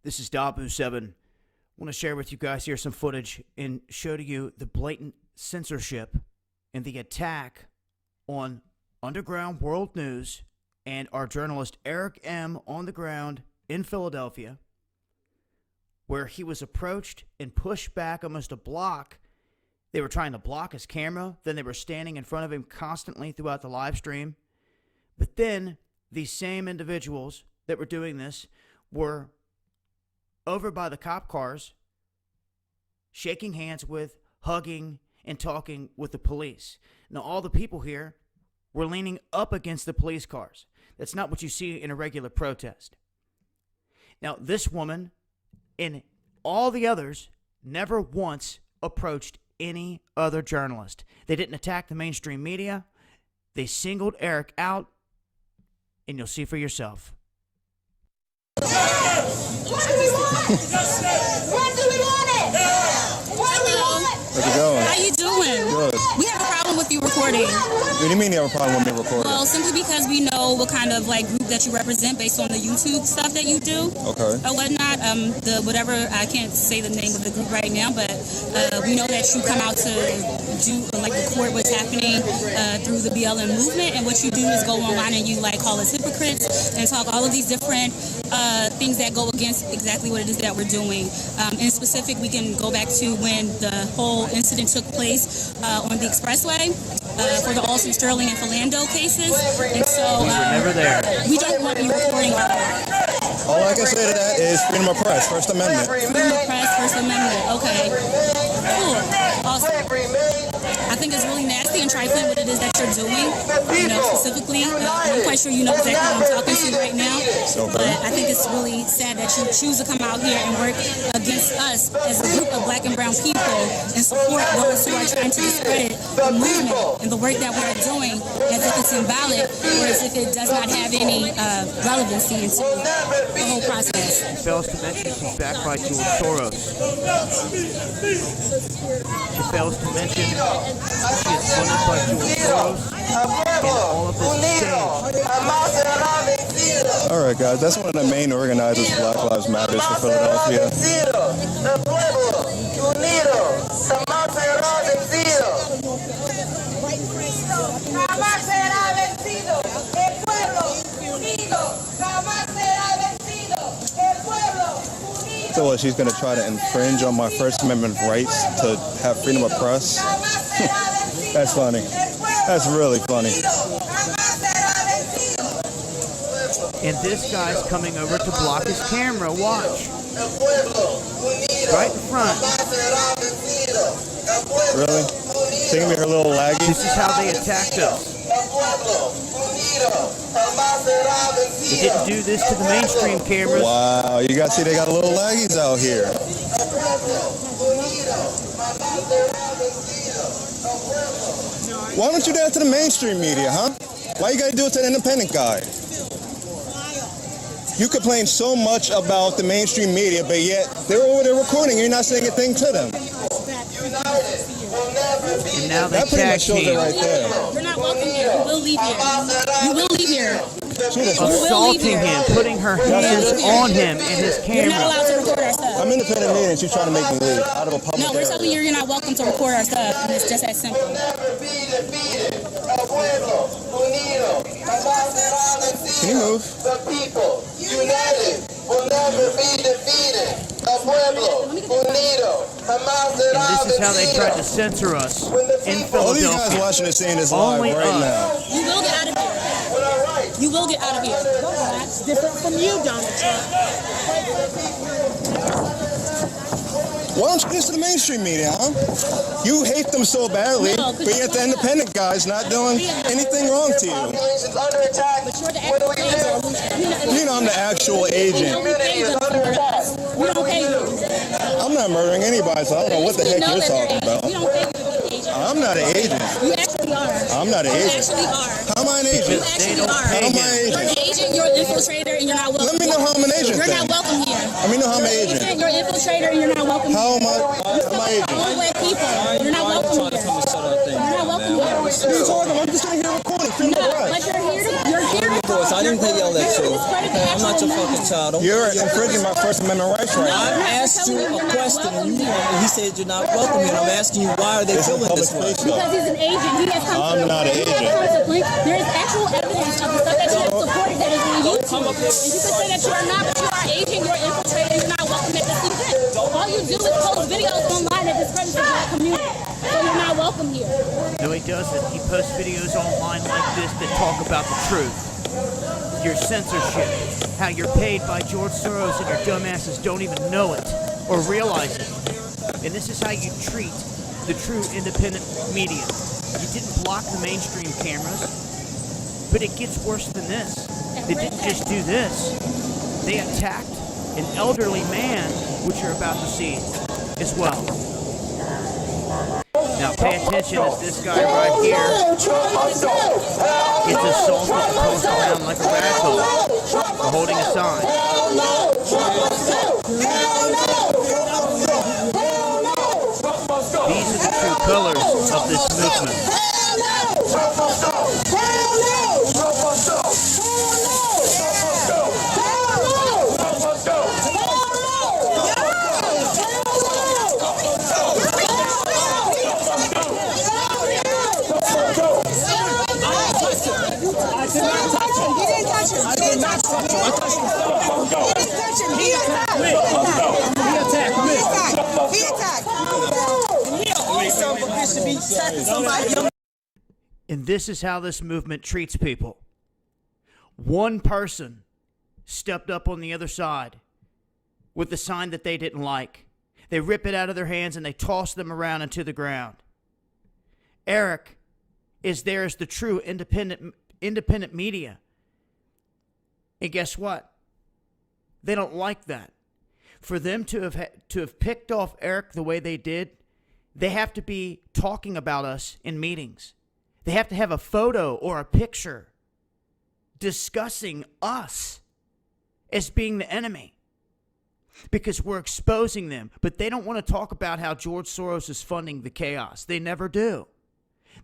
This is Dabu7. I want to share with you guys here some footage and show to you the blatant censorship and the attack on Underground World News and our journalist Erick M on the ground in Philadelphia, where he was approached and pushed back almost a block. They were trying to block his camera. Then they were standing in front of him constantly throughout the live stream. But then these same individuals that were doing this were over by the cop cars, shaking hands with, hugging, and talking with the police. Now, all the people here were leaning up against the police cars. That's not what you see in a regular protest. Now, this woman and all the others never once approached any other journalist. They didn't attack the mainstream media. They singled Erick out, and you'll see for yourself. What do we want? What do we want it? What do we want? How's it going? How you doing? Good. We have a problem with you recording. What do you mean you have a problem with me recording? Well, simply because we know what kind of group that you represent based on the YouTube stuff that you do. Okay. Or whatnot. I can't say the name of the group right now, but we know that you come out to do record what's happening through the BLM movement, and what you do is go online and you call us hypocrites and talk all of these different things that go against exactly what it is that we're doing. In specific, we can go back to when the whole incident took place on the expressway for the Alston, Sterling, and Philando cases. And so We were never there. We don't want you recording our All I can say to that is freedom of press, First Amendment. freedom of press, First Amendment. Okay. Cool. Awesome. I think it's really nasty and trifling what it is that you're doing. Specifically, I'm quite sure you know exactly what I'm talking to right now. But I think it's really sad that you choose to come out here and work against us as a group of black and brown people and support those who are trying to discredit the movement and the work that we're doing as if it's invalid or as if it does not have any relevancy into the whole process. She fails to mention she's backed by George Soros. She fails to mention she is funded by George Soros and all of this stage. All right, guys, that's one of the main organizers of Black Lives Matter for Philadelphia. So what, she's going to try to infringe on my First Amendment rights to have freedom of press? That's funny. That's really funny. And this guy's coming over to block his camera. Watch. Right in front. Really? She can be her little laggy? This is how they attacked us. They didn't do this to the mainstream cameras. Wow, you guys see they got a little laggies out here. Why don't you do that to the mainstream media, huh? Why you gotta do it to the independent guy? You complain so much about the mainstream media, but yet they're over there recording. You're not saying a thing to them. And now they that pretty much shows it right there. You're not welcome here. You will leave here. You will leave here. Assaulting him, putting her hands on him and his You're not camera. allowed to record our stuff. I'm independent media and she's trying to make me leave out of a public No, we're area. telling you you're not welcome to record our stuff, and it's just that simple. Can you move? The people, united, will never be defeated. El pueblo, unido, jamás será And this is how they vencido. tried to censor us in All these Philadelphia. guys watching this seeing this live Only right us. now. You will get out of here. You will get out of here. That's different from you, Donald Trump. Why don't you listen to the mainstream media, huh? You hate them so badly, No, but yet the independent guy's not doing anything wrong to you. Population's under attack. But you're the Where do we actual live? agent. You know I'm the actual agent. Community is under attack. We don't pay you. I'm not murdering anybody, so I don't know what the heck you're talking about. We don't pay you to be an agent. I'm not an agent. You actually are. I'm not an You agent. actually are. How am I an You agent? actually don't are. pay How am I him. an You're an agent? agent, you're an infiltrator, and you're not welcome. Let me know how I'm an agent You're then. not welcome here. Let me know how I'm an agent. You're an infiltrator, and you're not welcome How here. am I agent? All black people. You're not welcome here. You're not welcome here. What are you talking about? I'm just sitting here recording. Freedom of No, press. but you're here to So I didn't yell at you. Okay, I'm not your fucking child. You're infringing my First Amendment rights right now. I asked you a question, and he said you're not welcome here. And I'm asking you, why are they feeling this way? Because he's an agent. He has come I'm not an agent. There is actual evidence of the stuff that you have supported that is on YouTube. And you can say that you are not, but you are an agent, you're infiltrated, you're not welcome at this event. All you do is post videos online that discredit the black community. So you're not welcome here. No, he doesn't. He posts videos online like this that talk about the truth. Your censorship. How you're paid by George Soros and your dumbasses don't even know it or realize it. And this is how you treat the true independent media. You didn't block the mainstream cameras, but it gets worse than this. They didn't just do this. They attacked an elderly man, which you're about to see as well. Now pay attention as this guy right here gets assaulted and tossed around like a ragdoll for holding a sign. These are the true colors of this movement. And this is how this movement treats people. One person stepped up on the other side with the sign that they didn't like. They rip it out of their hands and they toss them around into the ground. Erick is there as the true independent media. And guess what? They don't like that. For them to have picked off Erick the way they did, they have to be talking about us in meetings. They have to have a photo or a picture discussing us as being the enemy because we're exposing them. But they don't want to talk about how George Soros is funding the chaos. They never do.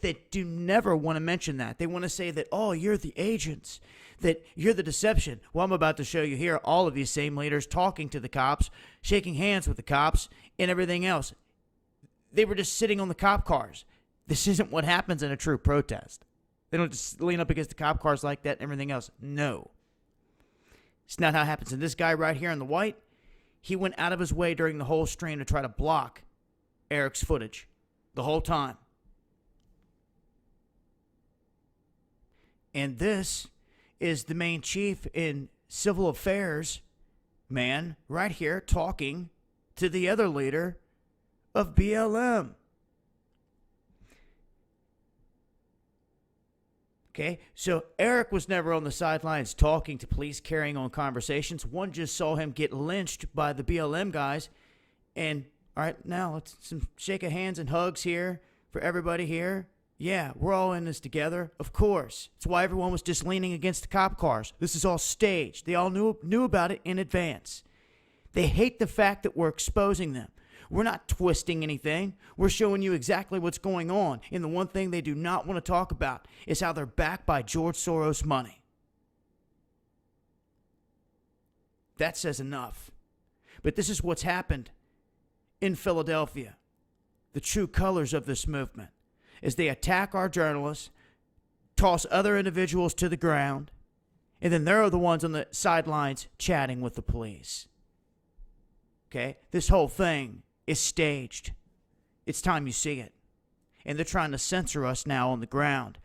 They do never want to mention that. They want to say that, oh, you're the agents, that you're the deception. Well, I'm about to show you here all of these same leaders talking to the cops, shaking hands with the cops, and everything else. They were just sitting on the cop cars. This isn't what happens in a true protest. They don't just lean up against the cop cars like that and everything else. No. It's not how it happens. And this guy right here in the white, he went out of his way during the whole stream to try to block Erick's footage the whole time. And this is the main chief in civil affairs, man, right here talking to the other leader of BLM. Okay, so Erick was never on the sidelines talking to police, carrying on conversations. One just saw him get lynched by the BLM guys. And, all right, now let's some shake of hands and hugs here for everybody here. Yeah, we're all in this together, of course. That's why everyone was just leaning against the cop cars. This is all staged. They all knew about it in advance. They hate the fact that we're exposing them. We're not twisting anything. We're showing you exactly what's going on. And the one thing they do not want to talk about is how they're backed by George Soros money. That says enough. But this is what's happened in Philadelphia. The true colors of this movement is they attack our journalists, toss other individuals to the ground, and then they're the ones on the sidelines chatting with the police. Okay? This whole thing is staged. It's time you see it. And they're trying to censor us now on the ground.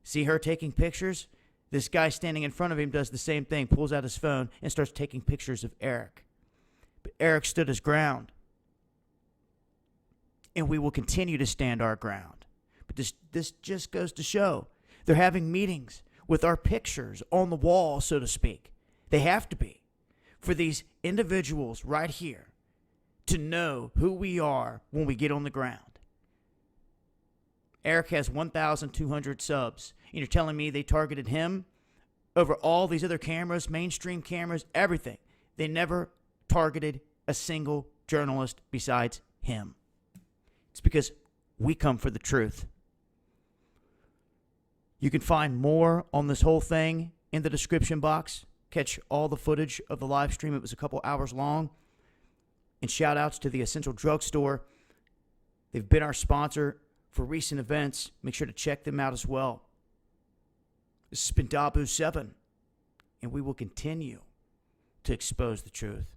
See her taking pictures? This guy standing in front of him does the same thing, pulls out his phone and starts taking pictures of Erick. But Erick stood his ground. And we will continue to stand our ground. But this just goes to show they're having meetings with our pictures on the wall, so to speak. They have to be. For these individuals right here to know who we are when we get on the ground. Erick has 1,200 subs. And you're telling me they targeted him over all these other cameras, mainstream cameras, everything. They never targeted a single journalist besides him. It's because we come for the truth. You can find more on this whole thing in the description box. Catch all the footage of the live stream. It was a couple hours long. And shout outs to the Essential Drugstore. They've been our sponsor for recent events. Make sure to check them out as well. This has been Dabu7, and we will continue to expose the truth.